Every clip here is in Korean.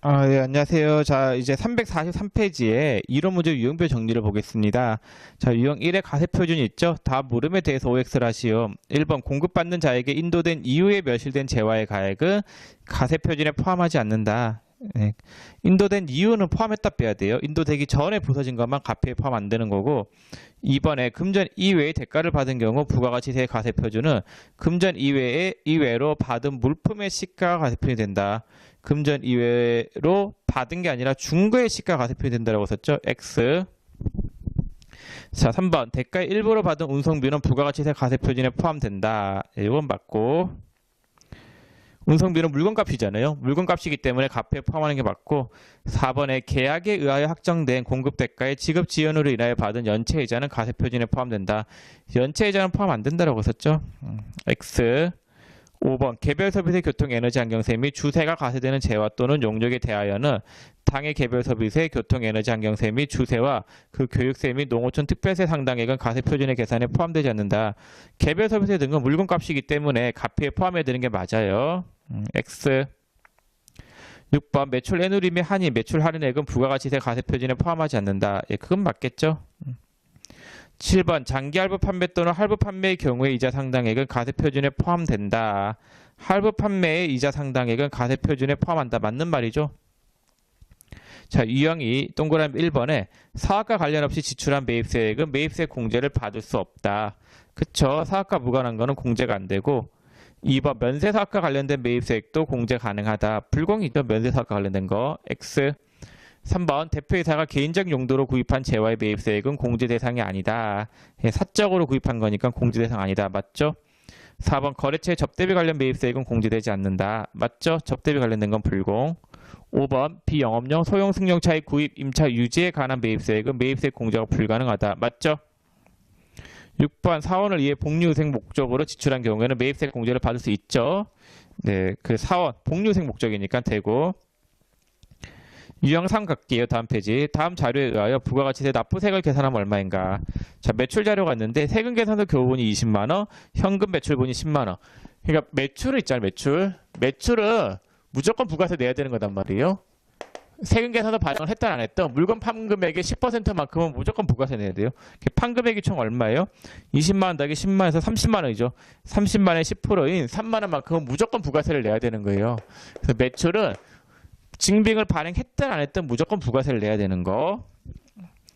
네, 안녕하세요. 자, 이제 343페이지에 이론 문제 유형별 정리를 보겠습니다. 자, 유형 1의 가세표준이 있죠? 다음 물음에 대해서 OX를 하시오. 1번 공급받는 자에게 인도된 이후에 멸실된 재화의 가액은 가세표준에 포함하지 않는다. 네. 인도된 이유는 포함했다 빼야 돼요. 인도되기 전에 부서진 것만 가피에 포함 안 되는 거고, 2번에 금전 이외의 대가를 받은 경우 부가가치세의 가세표준은 금전 이외로 받은 물품의 시가가 가세표준이 된다. 금전 이외로 받은 게 아니라 준 거의 시가가 가세표준이 된다고 썼죠. X. 자, 3번 대가의 일부로 받은 운송비는 부가가치세 가세표준에 포함된다. 이건 맞고, 운송비는 물건값이잖아요. 물건값이기 때문에 가피에 포함하는 게 맞고, 4번에 계약에 의하여 확정된 공급 대가의 지급 지연으로 인하여 받은 연체이자는 가세표준에 포함된다. 연체이자는 포함 안 된다라고 썼죠. X. 5번 개별 서비스의 교통 에너지 환경세 및 주세가 가세되는 재화 또는 용적에 대하여는 당해 개별 서비스의 교통 에너지 환경세 및 주세와 그 교육세 및 농어촌 특별세 상당액은 가세 표준의 계산에 포함되지 않는다. 개별 서비스 등은 물건값이기 때문에 가피에 포함해야 되는 게 맞아요. X. 6번 매출 애누리 및 한이 매출 할인액은 부가가치세 가세 표준에 포함하지 않는다. 예, 그건 맞겠죠. 7번 장기 할부 판매 또는 할부 판매의 경우에 이자 상당액은 가세 표준에 포함된다. 할부 판매의 이자 상당액은 가세 표준에 포함한다. 맞는 말이죠. 자, 유형이 동그라미 1번에 사업과 관련 없이 지출한 매입세액은 매입세 공제를 받을 수 없다. 그쵸? 사업과 무관한 거는 공제가 안 되고, 2번 면세사업과 관련된 매입세액도 공제 가능하다. 불공이죠. 면세사업과 관련된 거. X. 3번 대표이사가 개인적 용도로 구입한 재화의 매입세액은 공제 대상이 아니다. 사적으로 구입한 거니까 공제 대상 아니다. 맞죠? 4번 거래처의 접대비 관련 매입세액은 공제되지 않는다. 맞죠? 접대비 관련된 건 불공. 5번 비영업용 소형 승용차의 구입, 임차, 유지에 관한 매입세액은 매입세액 공제가 불가능하다. 맞죠? 6번 사원을 위해 복리후생 목적으로 지출한 경우에는 매입세액 공제를 받을 수 있죠. 네, 그 사원 복리후생 목적이니까 되고. 유형 3 갈게요. 다음 페이지. 다음 자료에 의하여 부가가치세 납부세액을 계산하면 얼마인가? 자, 매출 자료가 있는데 세금 계산서 교부분이 20만원, 현금 매출분이 10만원. 그러니까 매출은 있잖아요. 매출은 무조건 부가세 내야 되는 거단 말이에요. 세금 계산서 반영을 했든 안 했든 물건 판 금액의 10%만큼은 무조건 부가세 내야 돼요. 판 금액이 총 얼마예요? 20만원 더하기 10만원에서 30만원이죠. 30만원의 10%인 3만원만큼은 무조건 부가세를 내야 되는 거예요. 그래서 매출은 증빙을 발행했든 안 했든 무조건 부가세를 내야 되는 거.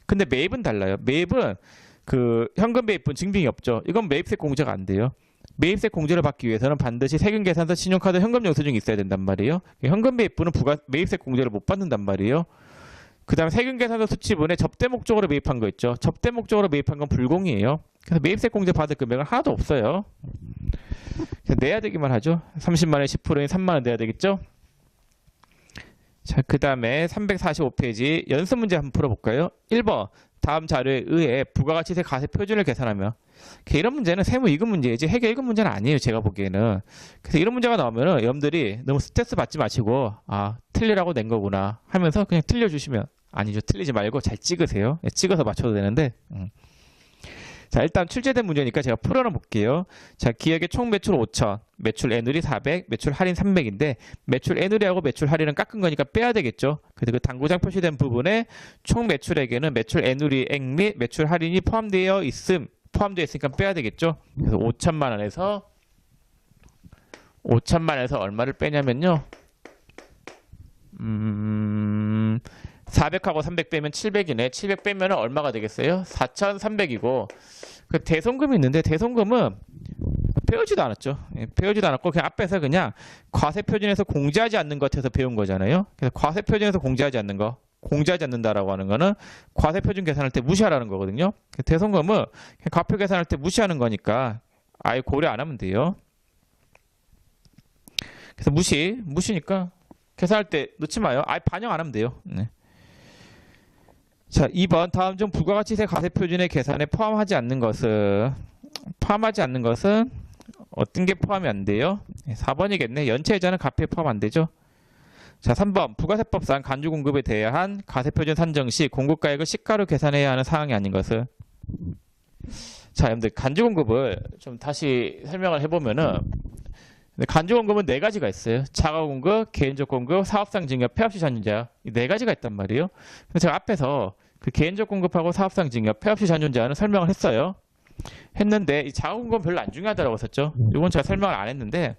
근데 매입은 달라요. 매입은 그 현금 매입은 증빙이 없죠. 이건 매입세 공제가 안 돼요. 매입세 공제를 받기 위해서는 반드시 세금 계산서, 신용카드, 현금 영수증이 있어야 된단 말이에요. 현금 매입분은 매입세 공제를 못 받는단 말이에요. 그 다음 세금 계산서 수치분에 접대 목적으로 매입한 거 있죠. 접대 목적으로 매입한 건 불공이에요. 그래서 매입세 공제 받을 금액은 하나도 없어요. 그래서 내야 되기만 하죠. 30만원에 10%인 3만원 내야 되겠죠. 자, 그 다음에 345페이지 연습 문제 한번 풀어볼까요? 1번 다음 자료에 의해 부가가치세 가세 표준을 계산하며, 이런 문제는 세무 2급 문제이지 해결 1급 문제는 아니에요. 제가 보기에는. 그래서 이런 문제가 나오면 여러분들이 너무 스트레스 받지 마시고, 아, 틀리라고 낸 거구나 하면서 그냥 틀려주시면, 아니죠, 틀리지 말고 잘 찍으세요. 찍어서 맞춰도 되는데. 자, 일단 출제된 문제니까 제가 풀어는 볼게요. 자, 기획의 총 매출 5천, 매출 애누리 400, 매출 할인 300인데 매출 애누리하고 매출 할인은 깎은 거니까 빼야 되겠죠. 그래서 그 당구장 표시된 부분에 총 매출액에는 매출 애누리액 및 매출 할인이 포함되어 있으니까 빼야 되겠죠. 그래서 5천만 원에서 얼마를 빼냐면요. 400하고 300 빼면 700이네. 700 빼면 얼마가 되겠어요? 4,300이고. 그 대손금이 있는데 대손금은 배우지도 않았죠. 배우지도 않았고 그냥 앞에서 그냥 과세표준에서 공제하지 않는 것 같아서 배운 거잖아요. 그래서 과세표준에서 공제하지 않는 거, 공제하지 않는다라고 하는 거는 과세표준 계산할 때 무시하라는 거거든요. 대손금은 그냥 과표 계산할 때 무시하는 거니까 아예 고려 안 하면 돼요. 그래서 무시니까 계산할 때 넣지 마요. 아예 반영 안 하면 돼요. 네. 자, 2번 다음 중 부가가치세 가세표준의 계산에 포함하지 않는 것은 어떤 게 포함이 안 돼요? 4번이겠네. 연체이자는 가피에 포함 안 되죠. 자, 3번 부가세법상 간주공급에 대한 가세표준 산정 시 공급가액을 시가로 계산해야 하는 사항이 아닌 것은. 자, 여러분들 간주공급을 좀 다시 설명을 해보면은 근데 간주공급은 네 가지가 있어요. 자가공급, 개인적 공급, 사업상 증여, 폐업시 잔존자. 이 네 가지가 있단 말이에요. 그래서 제가 앞에서 그 개인적 공급하고 사업상 증여, 폐업시 잔존자는 설명을 했어요. 했는데 이 자가공급은 별로 안 중요하다고 썼죠. 이건 제가 설명을 안 했는데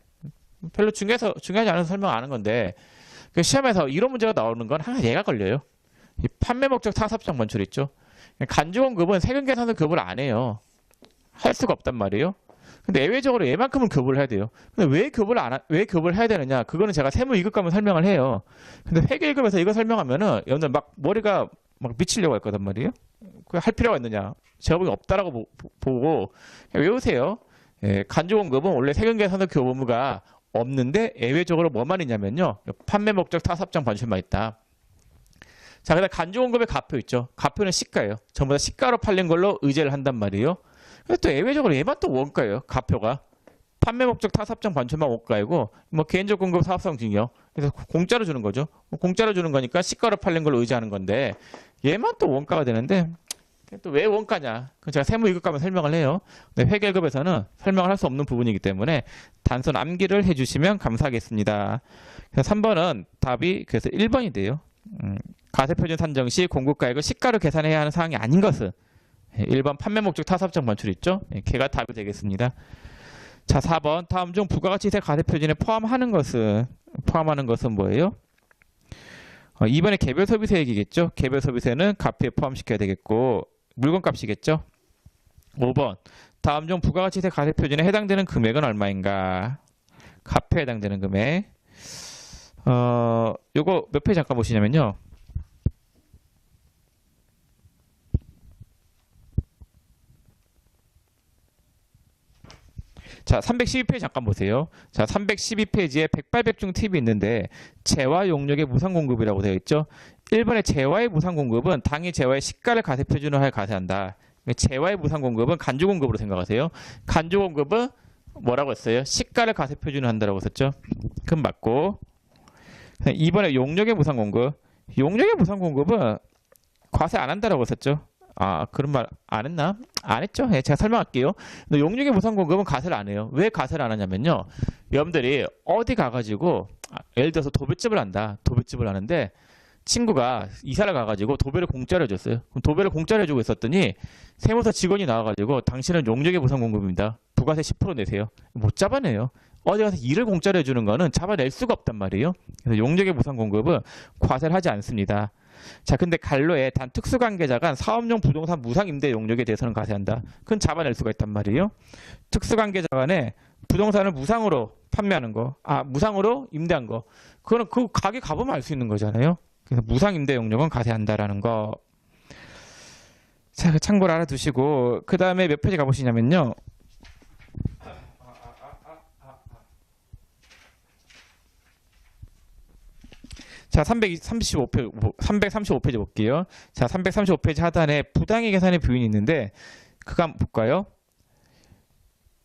별로 중요하지 않아서 설명 안 한 건데 그 시험에서 이런 문제가 나오는 건 항상 얘가 걸려요. 이 판매 목적 타사업장 반출 있죠. 간주공급은 세금 계산서 교부를 안 해요. 할 수가 없단 말이에요. 근데 예외적으로 얘만큼은 교부를 해야 돼요. 근데 왜 교부를 해야 되느냐? 그거는 제가 세무 2급 가면 설명을 해요. 근데 회계 1급에서 이거 설명하면은 여러분들 막 머리가 막 미치려고 할 거단 말이에요. 그 할 필요가 있느냐? 제가 보기 없다라고 보고 외우세요. 예, 간주공급은 원래 세금 계산서 교부 의무가 없는데 예외적으로 뭐만 있냐면요. 판매 목적 타사업장 반출만 있다. 자, 그다음 간주공급의 가표 있죠. 가표는 시가예요. 전부 다 시가로 팔린 걸로 의제를 한단 말이에요. 근데 또 예외적으로 얘만 또 원가예요. 가표가. 판매 목적 타사업장 반출만 원가이고 뭐 개인적 공급 사업성 증여. 그래서 공짜로 주는 거죠. 공짜로 주는 거니까 시가로 팔린 걸로 의지하는 건데 얘만 또 원가가 되는데 또 왜 원가냐? 그건 제가 세무 2급 가면 설명을 해요. 근데 회계 1급에서는 설명을 할 수 없는 부분이기 때문에 단순 암기를 해주시면 감사하겠습니다. 그래서 3번은 답이 그래서 1번이 돼요. 가세표준 산정 시 공급가액을 시가로 계산해야 하는 사항이 아닌 것은 1번 판매 목적 타사업장 반출 있죠? 걔가 답이 되겠습니다. 자, 4번 다음 중 부가가치세 가세표준에 포함하는 것은 뭐예요? 2번에 개별 소비세 얘기겠죠? 개별 소비세는 가표에 포함시켜야 되겠고 물건값이겠죠? 5번 다음 중 부가가치세 가세표준에 해당되는 금액은 얼마인가? 가표에 해당되는 금액. 요거 몇 페이지 잠깐 보시냐면요. 자, 312페이지 잠깐 보세요. 자, 312페이지에 108백중 팁이 있는데 재화 용역의 무상 공급이라고 되어 있죠. 1번의 재화의 무상 공급은 당일 재화의 시가를 가세 표준으로 하여 가세한다. 재화의 무상 공급은 간주 공급으로 생각하세요. 간주 공급은 뭐라고 했어요? 시가를 가세 표준으로 한다라고 썼죠. 그럼 맞고. 2번의 용역의 무상 공급. 용역의 무상 공급은 과세 안 한다라고 썼죠. 아, 그런 말 안 했나? 안 했죠? 예, 제가 설명할게요. 근데 용역의 무상 공급은 가세를 안 해요. 왜 가세를 안 하냐면요. 여러분들이 어디 가가지고 예를 들어서 도배집을 한다. 도배집을 하는데 친구가 이사를 가가지고 도배를 공짜로 해줬어요. 그럼 도배를 공짜로 해주고 있었더니 세무서 직원이 나와가지고 당신은 용역의 무상 공급입니다. 부가세 10% 내세요. 못 잡아내요. 어디 가서 일을 공짜로 해주는 거는 잡아낼 수가 없단 말이에요. 그래서 용역의 무상 공급은 과세를 하지 않습니다. 자, 근데 갈로에 단 특수관계자 간 사업용 부동산 무상임대 용역에 대해서는 가세한다. 그건 잡아낼 수가 있단 말이에요. 특수관계자 간에 부동산을 무상으로 판매하는 거, 무상으로 임대한 거, 그거는 그 가게 가보면 알 수 있는 거잖아요. 그래서 무상임대 용역은 가세한다라는 거. 자, 참고로 알아두시고 그 다음에 몇 페이지 가보시냐면요. 자, 335페이지 볼게요. 자, 335페이지 하단에 부당의 계산의 부인이 있는데 그거 한번 볼까요?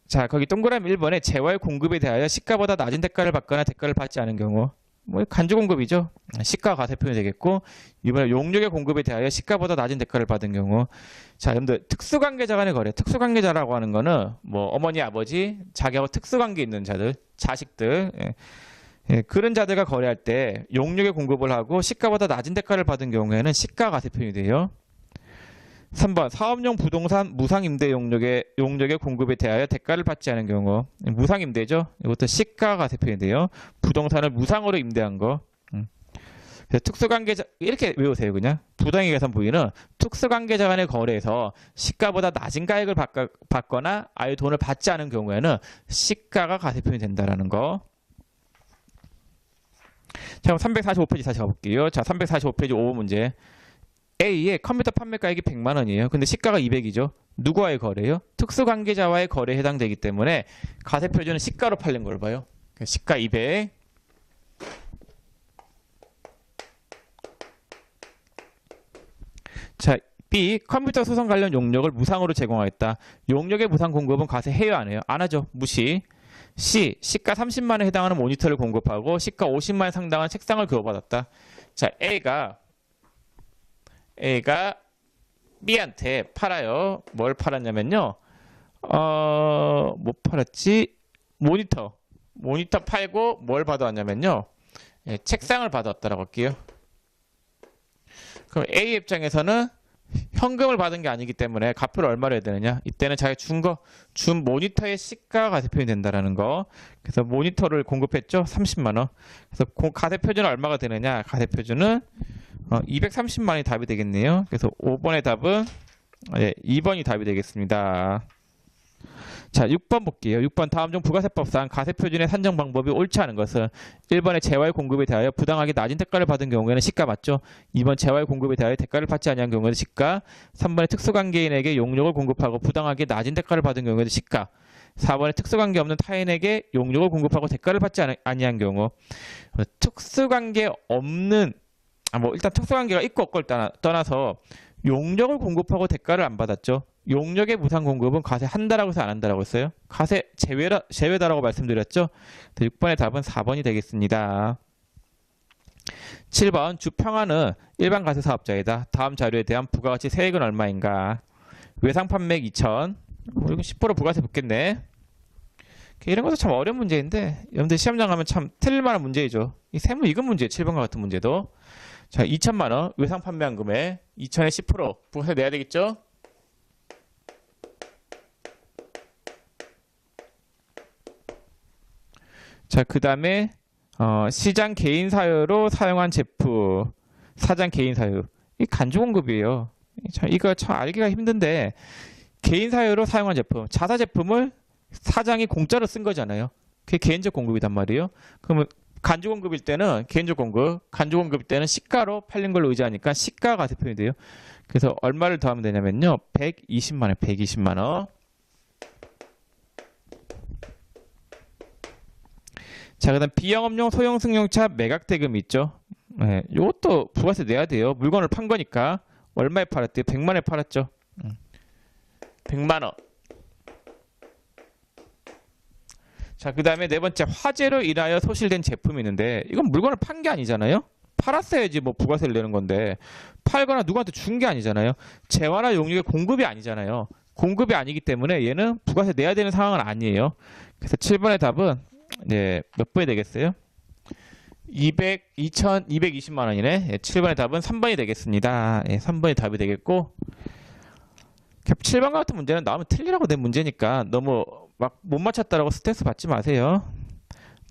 자, 거기 동그라미 1번에 재화의 공급에 대하여 시가보다 낮은 대가를 받거나 대가를 받지 않은 경우 뭐 간주 공급이죠. 시가 가세 표현이 되겠고 이번에 용역의 공급에 대하여 시가보다 낮은 대가를 받은 경우. 자, 여러분들 특수관계자 간의 거래. 특수관계자라고 하는 거는 뭐 어머니, 아버지, 자기하고 특수관계 있는 자들, 자식들. 예, 그런 자들과 거래할 때 용역의 공급을 하고 시가보다 낮은 대가를 받은 경우에는 시가 가세 표현이 돼요. 3번 사업용 부동산 무상임대 용역의 공급에 대하여 대가를 받지 않은 경우 무상임대죠. 이것도 시가 가세 표현이 돼요. 부동산을 무상으로 임대한 거. 그래서 특수관계자 이렇게 외우세요. 그냥 부당의 계산 부위는 특수관계자 간의 거래에서 시가보다 낮은 가액을 받거나 아예 돈을 받지 않은 경우에는 시가가 가세 표현이 된다라는 거. 자, 그럼 345페이지 다시 가볼게요. 자, 345페이지 5번 문제. A의 컴퓨터 판매가액이 100만 원이에요. 근데 시가가 200이죠. 누구와의 거래요? 특수관계자와의 거래에 해당되기 때문에 가세표준은 시가로 팔린 걸 봐요. 시가 200. 자, B 컴퓨터 소송 관련 용역을 무상으로 제공하겠다. 용역의 무상 공급은 과세해요 안 해요? 안 하죠. 무시. C. 시가 30만 원에 해당하는 모니터를 공급하고 시가 50만 원 상당한 책상을 교부받았다. 자, A가 B한테 팔아요. 뭘 팔았냐면요. 뭐 팔았지? 모니터. 모니터 팔고 뭘 받아왔냐면요. 예, 책상을 받아왔다라고 할게요. 그럼 A 입장에서는 현금을 받은 게 아니기 때문에 값을 얼마로 해야 되느냐? 이때는 자기가 준 모니터의 시가가 가세표준이 된다라는 거. 그래서 모니터를 공급했죠? 30만 원. 그래서 가세표준은 얼마가 되느냐? 가세표준은 230만 원이 답이 되겠네요. 그래서 5번의 답은 2번이 답이 되겠습니다. 자, 6번 볼게요. 6번 다음 중 부가세법상 가세표준의 산정 방법이 옳지 않은 것은 1번의 재화의 공급에 대하여 부당하게 낮은 대가를 받은 경우에는 시가 맞죠? 2번 재화의 공급에 대하여 대가를 받지 아니한 경우에는 시가. 3번의 특수관계인에게 용역을 공급하고 부당하게 낮은 대가를 받은 경우에는 시가. 4번의 특수관계 없는 타인에게 용역을 공급하고 대가를 받지 아니한 경우. 특수관계 없는 일단 특수관계가 있고 없고를 떠나서 용역을 공급하고 대가를 안 받았죠. 용역의 무상 공급은 가세 한다라고 해서 안 한다라고 했어요. 가세 제외다라고 말씀드렸죠. 6번의 답은 4번이 되겠습니다. 7번 주평화는 일반 가세 사업자이다. 다음 자료에 대한 부가가치 세액은 얼마인가? 외상 판매액 2천. 이거 10% 부가세 붙겠네. 이런 것도 참 어려운 문제인데 여러분들 시험장 가면 참 틀릴 만한 문제이죠. 이 세무 이건 문제 7번과 같은 문제도. 자, 2천만 원 외상 판매한 금액 2천에 10% 부가세 내야 되겠죠? 자, 그 다음에 시장 개인 사유로 사용한 제품, 사장 개인 사유, 이 간주공급이에요. 자, 이거 참 알기가 힘든데 개인 사유로 사용한 제품, 자사 제품을 사장이 공짜로 쓴 거잖아요. 그게 개인적 공급이단 말이에요. 그러면 간주공급일 때는 개인적 공급, 간주공급일 때는 시가로 팔린 걸로 의지하니까 시가 가세표준이 돼요. 그래서 얼마를 더하면 되냐면요, 120만 원, 120만 원. 자, 그 다음 비영업용 소형 승용차 매각 대금이 있죠. 네, 이것도 부가세 내야 돼요. 물건을 판 거니까. 얼마에 팔았대요? 100만 원에 팔았죠. 100만 원. 자, 그 다음에 네 번째 화재로 인하여 소실된 제품이 있는데 이건 물건을 판 게 아니잖아요. 팔았어야지 뭐 부가세를 내는 건데 팔거나 누구한테 준 게 아니잖아요. 재화나 용역의 공급이 아니잖아요. 공급이 아니기 때문에 얘는 부가세 내야 되는 상황은 아니에요. 그래서 7번의 답은 몇 번이 되겠어요? 220만 원이네. 7번의 답은 3번이 되겠습니다. 3번이 답이 되겠고 7번 같은 문제는 나오면 틀리라고 된 문제니까 너무 막 못 맞췄다라고 스트레스 받지 마세요.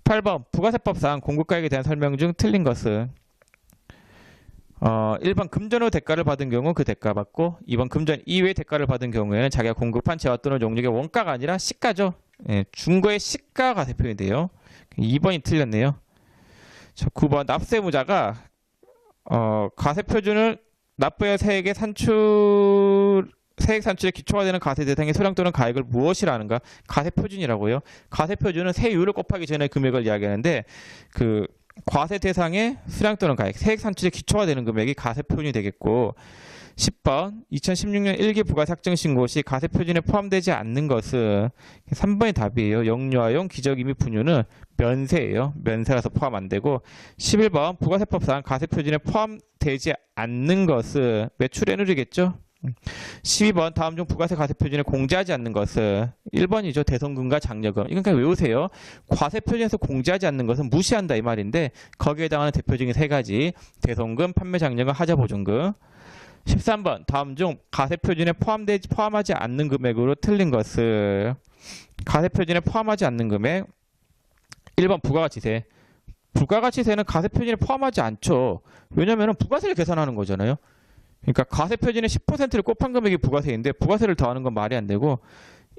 8번 부가세법상 공급가액에 대한 설명 중 틀린 것은 1번 금전 후 대가를 받은 경우 그 대가 받고 2번 금전 이외의 대가를 받은 경우에는 자기가 공급한 재화 또는 용역의 원가가 아니라 시가죠. 중고의 시가 가세표준이 돼요. 2번이 틀렸네요. 자, 9번 납세무자가 가세표준을 납부의 세액 산출에 기초가 되는 가세 대상의 소량 또는 가액을 무엇이라 하는가? 가세표준이라고요. 가세표준은 세율을 곱하기 전에 금액을 이야기하는데 그 과세 대상의 수량 또는 가액, 세액 산출에 기초가 되는 금액이 가세표준이 되겠고 10번 2016년 1기 부가세 확정 신고 시 가세표준에 포함되지 않는 것은 3번이 답이에요. 영유아용 기저귀 및 분유는 면세예요. 면세라서 포함 안 되고 11번 부가세법상 가세표준에 포함되지 않는 것은 매출에누리겠죠. 12번 다음 중 부가세 가세표준에 공제하지 않는 것은 1번이죠. 대손금과 장려금. 이건 그냥 외우세요. 과세표준에서 공제하지 않는 것은 무시한다 이 말인데 거기에 해당하는 대표적인 세 가지 대손금, 판매장려금, 하자보증금. 13번 다음 중 가세표준에 포함하지 않는 금액으로 틀린 것은 가세표준에 포함하지 않는 금액 1번 부가가치세. 부가가치세는 가세표준에 포함하지 않죠. 왜냐하면 부가세를 계산하는 거잖아요. 그러니까 가세표준의 10%를 곱한 금액이 부가세인데 부가세를 더하는 건 말이 안 되고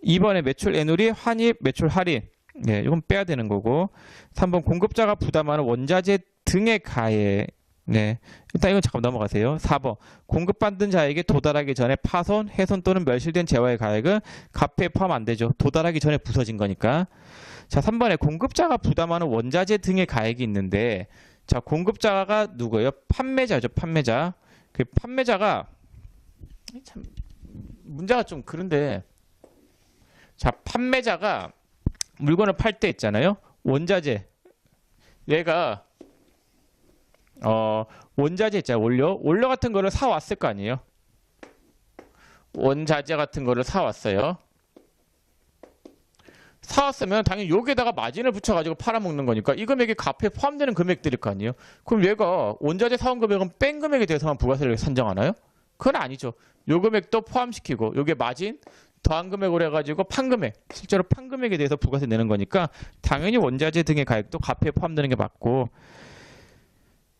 2번에 매출 애누리, 환입, 매출 할인. 이건 빼야 되는 거고 3번 공급자가 부담하는 원자재 등의 가액. 일단 이건 잠깐 넘어가세요. 4번 공급받은 자에게 도달하기 전에 파손, 훼손 또는 멸실된 재화의 가액은 가페에 포함 안 되죠. 도달하기 전에 부서진 거니까. 자, 3번에 공급자가 부담하는 원자재 등의 가액이 있는데 자, 공급자가 누구예요? 판매자죠. 판매자. 그 판매자가 참 문제가 좀 그런데 자, 판매자가 물건을 팔 때 있잖아요. 원자재 얘가 원자재 있잖아요. 원료 같은 거를 사 왔을 거 아니에요. 원자재 같은 거를 사 왔어요. 사왔으면 당연히 여기에다가 마진을 붙여가지고 팔아먹는 거니까 이 금액이 값에 포함되는 금액들일 거 아니에요. 그럼 얘가 원자재 사온 금액은 뺀 금액에 대해서만 부가세를 산정하나요? 그건 아니죠. 요 금액도 포함시키고 요게 마진 더한 금액으로 해가지고 판 금액, 실제로 판 금액에 대해서 부가세 내는 거니까 당연히 원자재 등의 가액도 값에 포함되는 게 맞고.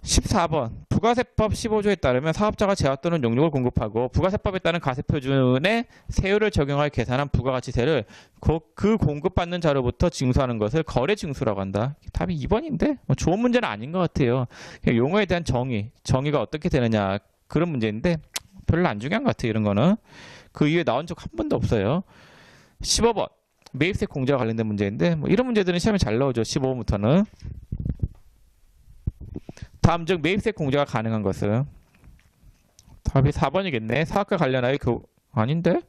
14번 부가세법 15조에 따르면 사업자가 재화 또는 용역을 공급하고 부가세법에 따른 가세표준에 세율을 적용하여 계산한 부가가치세를 그 공급받는 자로부터 징수하는 것을 거래징수라고 한다. 답이 2번인데 뭐 좋은 문제는 아닌 것 같아요. 용어에 대한 정의가 어떻게 되느냐 그런 문제인데 별로 안 중요한 것 같아요. 이런 거는 그 이후에 나온 적 한 번도 없어요. 15번 매입세 공제와 관련된 문제인데 뭐 이런 문제들은 시험에 잘 나오죠. 15번부터는. 다음 중 매입세 공제가 가능한 것은 답이 4번이겠네. 사업과 관련하여 아닌데?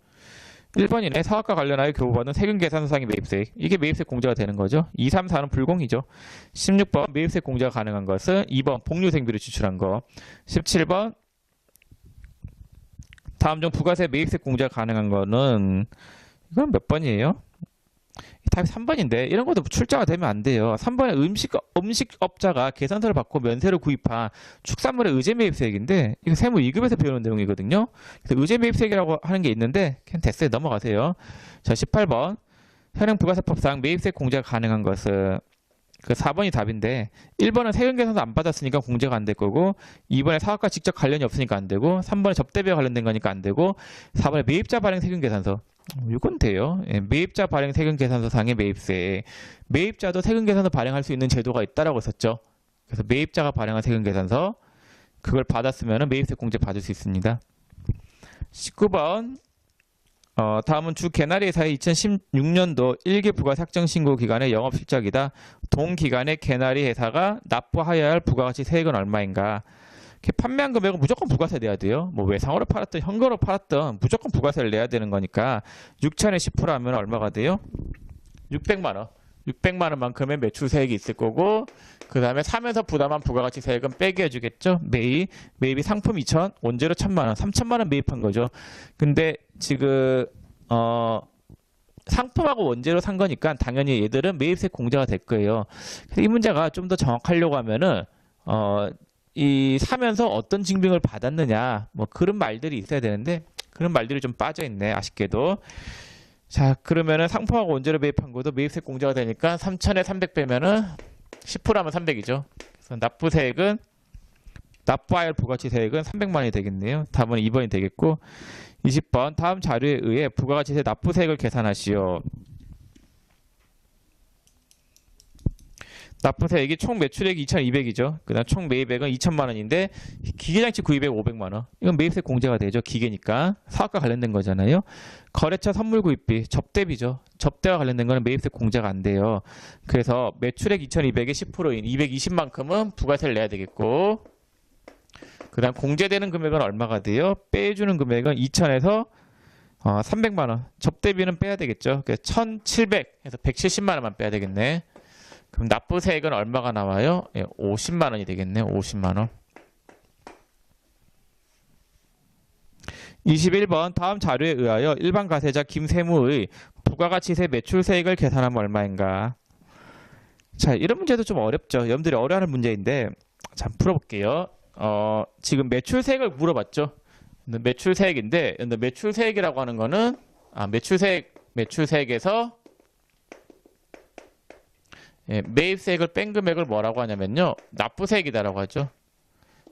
1번이네. 사업과 관련하여 교부받은 세금 계산서상의 매입세. 이게 매입세 공제가 되는 거죠. 2, 3, 4는 불공이죠. 16번 매입세 공제가 가능한 것은 2번 복류생비를 지출한 거. 17번 다음 중 부가세 매입세 공제가 가능한 거는 이건 몇 번이에요? 답이 3번인데 이런 것도 출자가 되면 안 돼요. 3번에 음식업자가 계산서를 받고 면세를 구입한 축산물의 의제매입세액인데 이거 세무 2급에서 배우는 내용이거든요. 그래서 의제매입세액이라고 하는 게 있는데 그냥 됐어요. 넘어가세요. 자 18번 현행 부가세법상 매입세 공제가 가능한 것은 그 4번이 답인데 1번은 세금 계산서 안 받았으니까 공제가 안 될 거고 2번에 사업과 직접 관련이 없으니까 안 되고 3번에 접대비와 관련된 거니까 안 되고 4번에 매입자 발행 세금 계산서 이건 돼요. 예, 매입자 발행 세금 계산서 상의 매입세. 매입자도 세금 계산서 발행할 수 있는 제도가 있다라고 했었죠. 그래서 매입자가 발행한 세금 계산서 그걸 받았으면 매입세 공제 받을 수 있습니다. 19번 다음은 주 개나리 회사의 2016년도 1기 부가세 확정 신고 기간의 영업 실적이다. 동기간에 개나리 회사가 납부하여야 할 부가가치 세액은 얼마인가? 판매한 금액은 무조건 부가세 내야 돼요. 뭐 외상으로 팔았든 현금으로 팔았든 무조건 부가세를 내야 되는 거니까 6천에 10% 하면 얼마가 돼요? 600만 원. 600만 원만큼의 매출세액이 있을 거고 그 다음에 사면서 부담한 부가가치 세액은 빼게 해주겠죠. 매입이 상품 2천, 원재료 1,000만 원, 3,000만 원 매입한 거죠. 근데 지금 상품하고 원재료 산 거니까 당연히 얘들은 매입세 공제가 될 거예요. 그래서 이 문제가 좀 더 정확하려고 하면은 이 사면서 어떤 증빙을 받았느냐 뭐 그런 말들이 있어야 되는데 그런 말들이 좀 빠져 있네. 아쉽게도. 자 그러면은 상품하고 원재료 매입한 것도 매입세 공제가 되니까 3,000에 300 빼면은 10%하면 300이죠. 그래서 납부세액은 납부하여야 할 부가가치 세액은 300만 원이 되겠네요. 답은 2번이 되겠고 20번 다음 자료에 의해 부가가치세 납부세액을 계산하시오. 납부세액이 총 매출액이 2,200이죠. 그 다음 총 매입액은 2,000만 원인데 기계장치 구입액 500만 원. 이건 매입세 공제가 되죠. 기계니까. 사업과 관련된 거잖아요. 거래처 선물 구입비, 접대비죠. 접대와 관련된 거는 매입세 공제가 안 돼요. 그래서 매출액 2,200의 10%인 220만큼은 부가세를 내야 되겠고 그 다음 공제되는 금액은 얼마가 돼요? 빼주는 금액은 2,000에서 300만 원. 접대비는 빼야 되겠죠. 그래서 1,700에서 170만 원만 빼야 되겠네. 그럼 납부세액은 얼마가 나와요? 예, 50만 원이 되겠네요. 50만 원. 21번 다음 자료에 의하여 일반 가세자 김세무의 부가가치세 매출세액을 계산하면 얼마인가? 자, 이런 문제도 좀 어렵죠. 여러분들이 어려워하는 문제인데 자, 풀어볼게요. 지금 매출세액을 물어봤죠. 매출세액인데 매출세액이라고 하는 거는 매출세액에서 예, 매입세액을 뺀 금액을 뭐라고 하냐면요. 납부세액이다라고 하죠.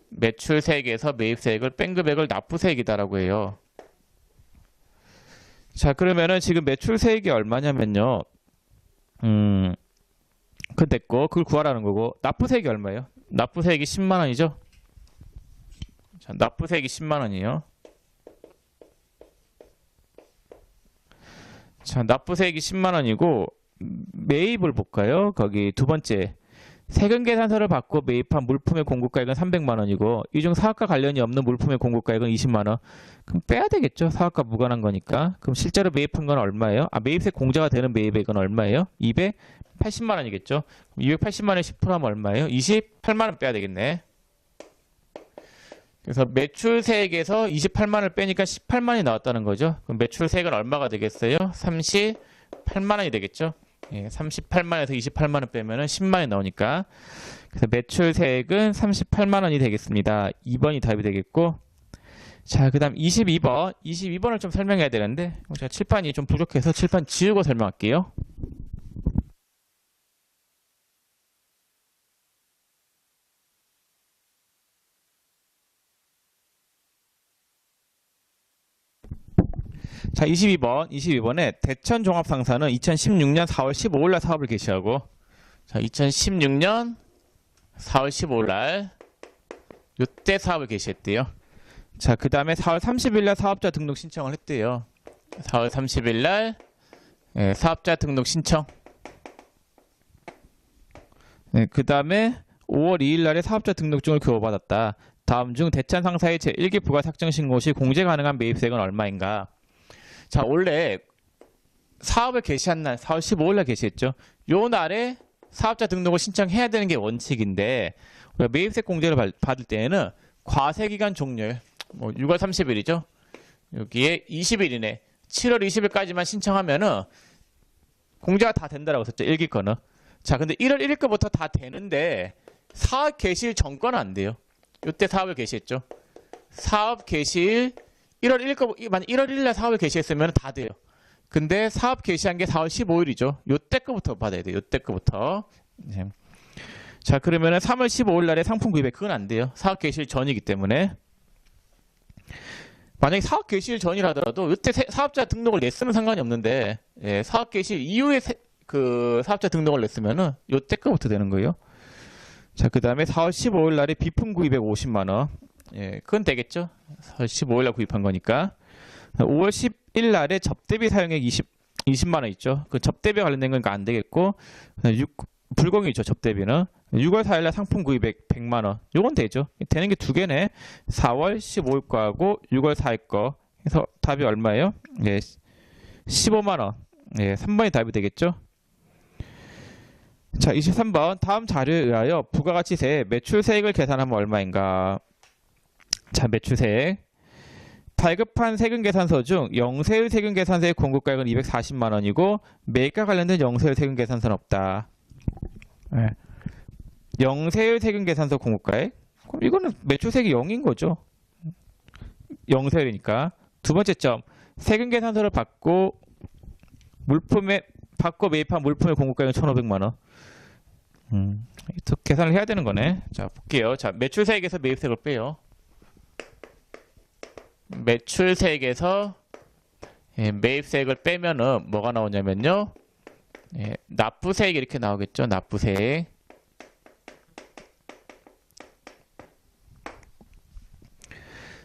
매출세액에서 매입세액을 뺀 금액을 납부세액이다라고 해요. 자, 그러면은 지금 매출세액이 얼마냐면요. 그건 됐고, 그걸 구하라는 거고, 납부세액이 얼마예요? 납부세액이 10만 원이죠? 자, 납부세액이 10만 원이에요. 자, 납부세액이 10만 원이고, 매입을 볼까요? 거기 두 번째 세금 계산서를 받고 매입한 물품의 공급가액은 300만 원이고 이 중 사업과 관련이 없는 물품의 공급가액은 20만 원. 그럼 빼야 되겠죠. 사업과 무관한 거니까. 그럼 실제로 매입한 건 얼마예요? 매입세 공제가 되는 매입액은 얼마예요? 280만 원이겠죠. 280만 원에 10% 하면 얼마예요? 28만 원 빼야 되겠네. 그래서 매출세액에서 28만 원을 빼니까 18만 원이 나왔다는 거죠. 그럼 매출세액은 얼마가 되겠어요? 38만 원이 되겠죠. 예, 38만에서 28만원 빼면은 10만원이 나오니까. 그래서 매출세액은 38만원이 되겠습니다. 2번이 답이 되겠고. 자, 그 다음 22번. 22번을 좀 설명해야 되는데, 제가 칠판이 좀 부족해서 칠판 지우고 설명할게요. 자, 22번에 대천종합상사는 2016년 4월 15일 날 사업을 개시하고, 자, 2016년 4월 15일 날 요때 사업을 개시했대요. 자, 그 다음에 4월 30일 날 사업자 등록 신청을 했대요. 4월 30일 날 사업자 등록 신청. 네, 그 다음에 5월 2일 날에 사업자 등록증을 교부받았다. 다음 중 대천 상사의 제1기 부가 삭정 신고 시 공제 가능한 매입세액은 얼마인가? 자, 원래 사업을 개시한 날 4월 15일 날 개시했죠. 요 날에 사업자 등록을 신청해야 되는 게 원칙인데, 매입세 공제를 받을 때에는 과세기간 종료일, 뭐 6월 30일이죠. 여기에 20일 이내 7월 20일까지만 신청하면은 공제가 다 된다라고 썼죠. 1기 거는. 자, 근데 1월 1일 거부터 다 되는데 사업 개시일 전과는 안 돼요. 이때 사업을 개시했죠. 사업 개시일 1월 1일 거, 만약 1월 1일 날 사업을 개시했으면 다 돼요. 근데 사업 개시한 게 4월 15일이죠. 요때 거부터 받아야 돼요. 요때 거부터. 자, 그러면은 3월 15일 날에 상품 구입액 그건 안 돼요. 사업 개시일 전이기 때문에. 만약에 사업 개시일 전이라더라도 이때 사업자 등록을 냈으면 상관이 없는데, 예, 사업 개시일 이후에 그 사업자 등록을 냈으면은 요때 거부터 되는 거예요. 자, 그 다음에 4월 15일 날에 비품 구입액 50만 원. 예, 그건 되겠죠. 4월 15일 날 구입한 거니까. 5월 10일 날에 접대비 사용액 20만 원 있죠. 그 접대비 관련된 거니까 안 되겠고, 불공이죠. 접대비는. 6월 4일 날 상품 구입액 100만 원. 요건 되죠. 되는 게 두 개네. 4월 15일 거하고 6월 4일 거. 그래서 답이 얼마예요? 예, 15만 원. 예, 3번이 답이 되겠죠. 자, 23번. 다음 자료에 의하여 부가가치세 매출세액을 계산하면 얼마인가? 자, 매출세액. 발급한 세금계산서 중 영세율 세금계산서의 공급가액은 240만 원이고 매입과 관련된 영세율 세금계산서는 없다. 네. 영세율 세금계산서 공급가액? 그럼 이거는 매출세액이 0인 거죠. 영세율이니까. 두 번째 점. 세금계산서를 받고 매입한 물품의 공급가액은 1,500만 원. 계산을 해야 되는 거네. 자, 볼게요. 자, 매출세액에서 매입세액을 빼요. 매출세액에서 매입세액을 빼면은 뭐가 나오냐면요. 납부세액 이렇게 나오겠죠. 납부세액.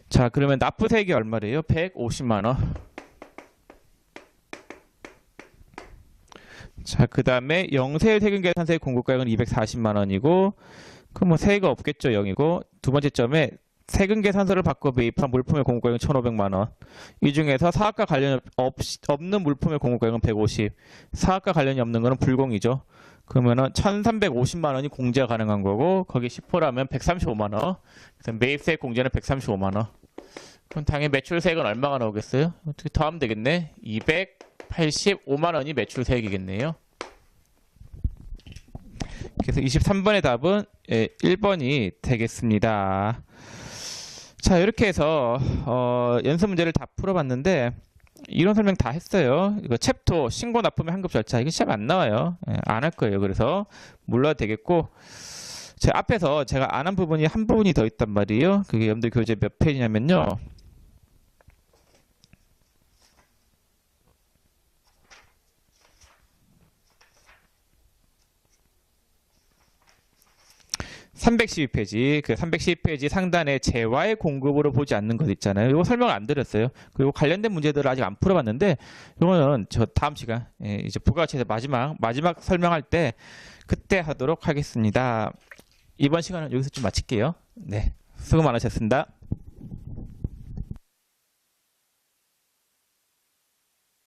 자, 그러면 납부세액이 얼마래요? 150만 원. 자, 그 다음에 영세율 세금계산서의 공급가액은 240만 원이고, 그럼 뭐 세가 없겠죠. 0이고. 두 번째 점에 세금계산서를 받고 매입한 물품의 공급가액은 1,500만 원. 이 중에서 사업과 관련이 없는 물품의 공급가액은 150. 사업과 관련이 없는 거는 불공이죠. 그러면은 1,350만 원이 공제가 가능한 거고, 거기 10%라면 135만 원. 그래서 매입세액 공제는 135만 원. 그럼 당연히 매출세액은 얼마가 나오겠어요? 어떻게 더하면 되겠네. 285만 원이 매출세액이겠네요. 그래서 23번의 답은 1번이 되겠습니다. 자, 이렇게 해서 연습 문제를 다 풀어봤는데 이론 설명 다 했어요. 이거 챕터 신고 납품의 환급 절차 이거 시험 안 나와요. 안 할 거예요. 그래서 몰라도 되겠고, 제 앞에서 제가 안 한 부분이 한 부분이 더 있단 말이에요. 그게 여러분들 교재 몇 페이지냐면요. 312페이지, 그 312페이지 상단에 재화의 공급으로 보지 않는 것 있잖아요. 이거 설명을 안 드렸어요. 그리고 관련된 문제들을 아직 안 풀어봤는데, 이거는 저 다음 시간, 이제 부가가치에서 마지막 설명할 때 그때 하도록 하겠습니다. 이번 시간은 여기서 좀 마칠게요. 네, 수고 많으셨습니다.